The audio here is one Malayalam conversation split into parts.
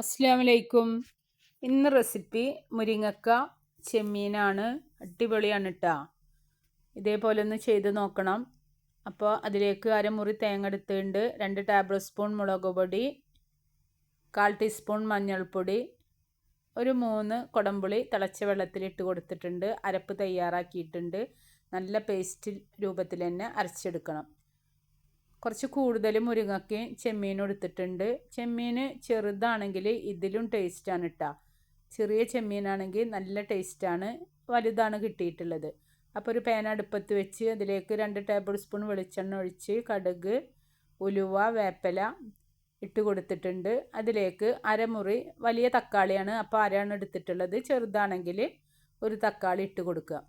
അസ്സലാമലൈക്കും. ഇന്ന് റെസിപ്പി മുരിങ്ങക്ക ചെമ്മീനാണ്. അടിപൊളിയാണ് കേട്ടോ. ഇതേപോലെ ഒന്ന് ചെയ്ത് നോക്കണം. അപ്പോൾ അതിലേക്ക് അരമുറി തേങ്ങ എടുത്തുകൊണ്ട് 2 ടേബിൾ സ്പൂൺ മുളക് പൊടി, 1/4 ടീസ്പൂൺ മഞ്ഞൾപ്പൊടി, ഒരു 3 കുടംപുളി തിളച്ച വെള്ളത്തിലിട്ട് കൊടുത്തിട്ടുണ്ട്. അരപ്പ് തയ്യാറാക്കിയിട്ടുണ്ട്. നല്ല പേസ്റ്റ് രൂപത്തിൽ തന്നെ അരച്ചെടുക്കണം. കുറച്ച് കൂടുതൽ മുരിങ്ങയ്ക്കയും ചെമ്മീനും എടുത്തിട്ടുണ്ട്. ചെമ്മീൻ ചെറുതാണെങ്കിൽ ഇതിലും ടേസ്റ്റാണ് കേട്ടോ. ചെറിയ ചെമ്മീനാണെങ്കിൽ നല്ല ടേസ്റ്റാണ്. വലുതാണ് കിട്ടിയിട്ടുള്ളത്. അപ്പോൾ ഒരു പാൻ അടുപ്പത്ത് വെച്ച് അതിലേക്ക് 2 ടേബിൾ സ്പൂൺ വെളിച്ചെണ്ണ ഒഴിച്ച് കടുക്, ഉലുവ, വേപ്പില ഇട്ട് കൊടുത്തിട്ടുണ്ട്. അതിലേക്ക് അരമുറി വലിയ തക്കാളിയാണ്, അപ്പോൾ അരയാണ് എടുത്തിട്ടുള്ളത്. ചെറുതാണെങ്കിൽ ഒരു തക്കാളി ഇട്ട് കൊടുക്കുക.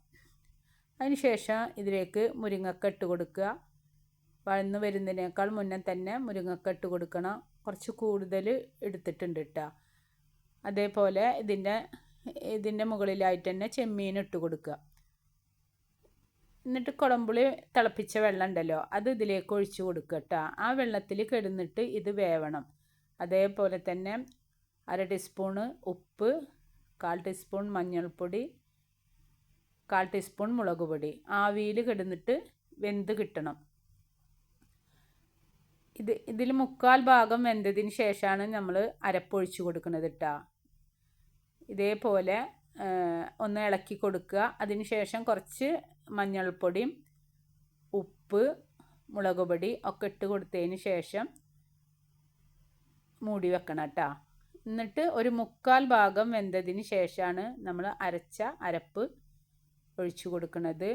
അതിന് ശേഷം ഇതിലേക്ക് മുരിങ്ങക്ക ഇട്ട് കൊടുക്കുക. വഴന്ന് വരുന്നതിനേക്കാൾ മുന്നേ തന്നെ മുരിങ്ങക്ക ഇട്ട് കൊടുക്കണം. കുറച്ച് കൂടുതൽ എടുത്തിട്ടുണ്ട് കേട്ടോ. അതേപോലെ ഇതിൻ്റെ മുകളിലായിട്ട് തന്നെ ചെമ്മീൻ ഇട്ട് കൊടുക്കുക. എന്നിട്ട് കുടംപുളി തിളപ്പിച്ച വെള്ളം ഉണ്ടല്ലോ, അത് ഇതിലേക്ക് ഒഴിച്ച് കൊടുക്കുക കേട്ടോ. ആ വെള്ളത്തിൽ കിടന്നിട്ട് ഇത് വേവണം. അതേപോലെ തന്നെ 1/2 ടീസ്പൂണ് ഉപ്പ്, 1/4 ടീസ്പൂൺ മഞ്ഞൾപ്പൊടി, 1/4 ടീസ്പൂൺ മുളക് പൊടി ആവിയിൽ കിടന്നിട്ട് വെന്ത് കിട്ടണം. ഇതിൽ 1/4 ഭാഗം വെന്തതിന് ശേഷമാണ് നമ്മൾ അരപ്പൊഴിച്ച് കൊടുക്കുന്നത് കേട്ടോ. ഇതേപോലെ ഒന്ന് ഇളക്കി കൊടുക്കുക. അതിന് ശേഷം കുറച്ച് മഞ്ഞൾപ്പൊടിയും ഉപ്പ്, മുളക് പൊടി ഒക്കെ ഇട്ട് കൊടുത്തതിന് ശേഷം മൂടി വെക്കണം കേട്ടോ. എന്നിട്ട് ഒരു 1/4 ഭാഗം വെന്തതിന് ശേഷമാണ് നമ്മൾ അരച്ച അരപ്പ് ഒഴിച്ചു കൊടുക്കുന്നത്.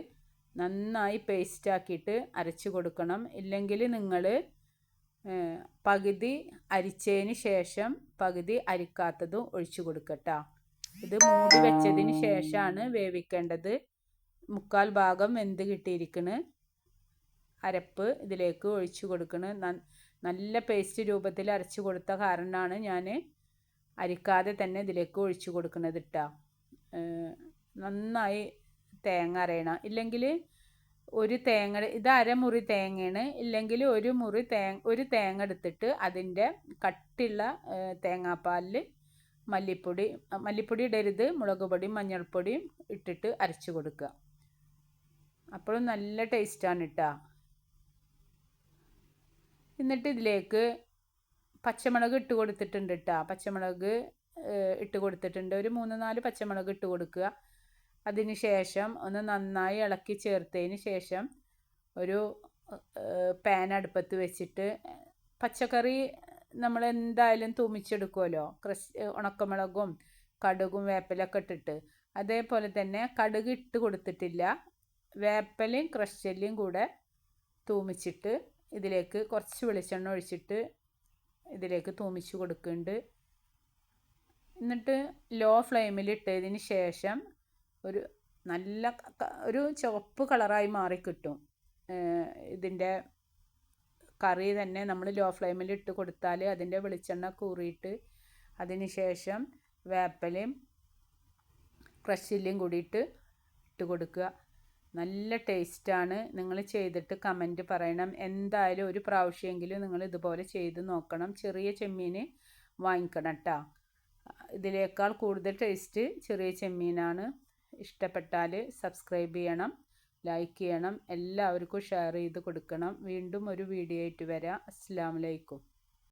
നന്നായി പേസ്റ്റാക്കിയിട്ട് അരച്ച് കൊടുക്കണം. ഇല്ലെങ്കിൽ നിങ്ങൾ പകുതി അരിച്ചതിന് ശേഷം പകുതി അരിക്കാത്തതും ഒഴിച്ചു കൊടുക്കട്ടോ. ഇത് മൂടി വെച്ചതിന് ശേഷമാണ് വേവിക്കേണ്ടത്. 1/4 ഭാഗം വെന്ത് കിട്ടിയിരിക്കണ് അരപ്പ് ഇതിലേക്ക് ഒഴിച്ചു കൊടുക്കണ്. നല്ല പേസ്റ്റ് രൂപത്തിൽ അരച്ച് കൊടുത്ത കാരണമാണ് ഞാൻ അരിക്കാതെ തന്നെ ഇതിലേക്ക് ഒഴിച്ചു കൊടുക്കുന്നത് കേട്ടോ. നന്നായി തേങ്ങ അരയണം. ഇല്ലെങ്കിൽ ഒരു തേങ്ങ, ഇത് അരമുറി തേങ്ങയാണ്. ഇല്ലെങ്കിൽ ഒരു തേങ്ങ എടുത്തിട്ട് അതിൻ്റെ കട്ടിയുള്ള തേങ്ങാപ്പാലിൽ മല്ലിപ്പൊടി ഇടരുത്, മുളക് പൊടിയും മഞ്ഞൾപ്പൊടിയും ഇട്ടിട്ട് അരച്ച് കൊടുക്കുക. അപ്പോഴും നല്ല ടേസ്റ്റാണ് കേട്ടോ. എന്നിട്ട് ഇതിലേക്ക് പച്ചമുളക് ഇട്ട് കൊടുത്തിട്ടുണ്ട് കേട്ടോ. പച്ചമുളക് ഇട്ട് കൊടുത്തിട്ടുണ്ട്. ഒരു 3-4 പച്ചമുളക് ഇട്ട് കൊടുക്കുക. അതിന് ശേഷം ഒന്ന് നന്നായി ഇളക്കി ചേർത്തതിന് ശേഷം ഒരു പാൻ അടുപ്പത്ത് വെച്ചിട്ട് പച്ചക്കറി നമ്മൾ എന്തായാലും തൂമിച്ചെടുക്കുമല്ലോ, ഉണക്കമുളകും കടുകും വേപ്പിലൊക്കെ ഇട്ടിട്ട്. അതേപോലെ തന്നെ കടുക് ഇട്ട് കൊടുത്തിട്ടില്ല. വേപ്പിലയും ക്രഷ് കൂടെ തൂമിച്ചിട്ട് ഇതിലേക്ക് കുറച്ച് വെളിച്ചെണ്ണ ഒഴിച്ചിട്ട് ഇതിലേക്ക് തൂമിച്ച് കൊടുക്കുന്നുണ്ട്. എന്നിട്ട് ലോ ഫ്ലെയിമിൽ ഇട്ടതിന് ശേഷം ഒരു ചുവപ്പ് കളറായി മാറിക്കിട്ടും. ഇതിൻ്റെ കറി തന്നെ നമ്മൾ ലോ ഫ്ലെയിമിൽ ഇട്ട് കൊടുത്താൽ അതിൻ്റെ വെളിച്ചെണ്ണ കൂറിയിട്ട് അതിന് ശേഷം വേപ്പിലയും ക്രഷ് കൂടിയിട്ട് ഇട്ട് കൊടുക്കുക. നല്ല ടേസ്റ്റാണ്. നിങ്ങൾ ചെയ്തിട്ട് കമൻറ്റ് പറയണം. എന്തായാലും ഒരു പ്രാവശ്യമെങ്കിലും നിങ്ങൾ ഇതുപോലെ ചെയ്ത് നോക്കണം. ചെറിയ ചെമ്മീൻ വാങ്ങിക്കണം കേട്ടോ. ഇതിനേക്കാൾ കൂടുതൽ ടേസ്റ്റ് ചെറിയ ചെമ്മീനാണ്. ഇഷ്ടപ്പെട്ടാൽ സബ്സ്ക്രൈബ് ചെയ്യണം, ലൈക്ക് ചെയ്യണം, എല്ലാവർക്കും ഷെയർ ചെയ്ത് കൊടുക്കണം. വീണ്ടും ഒരു വീഡിയോ ആയിട്ട് വരാം. അസ്സലാമു അലൈക്കും.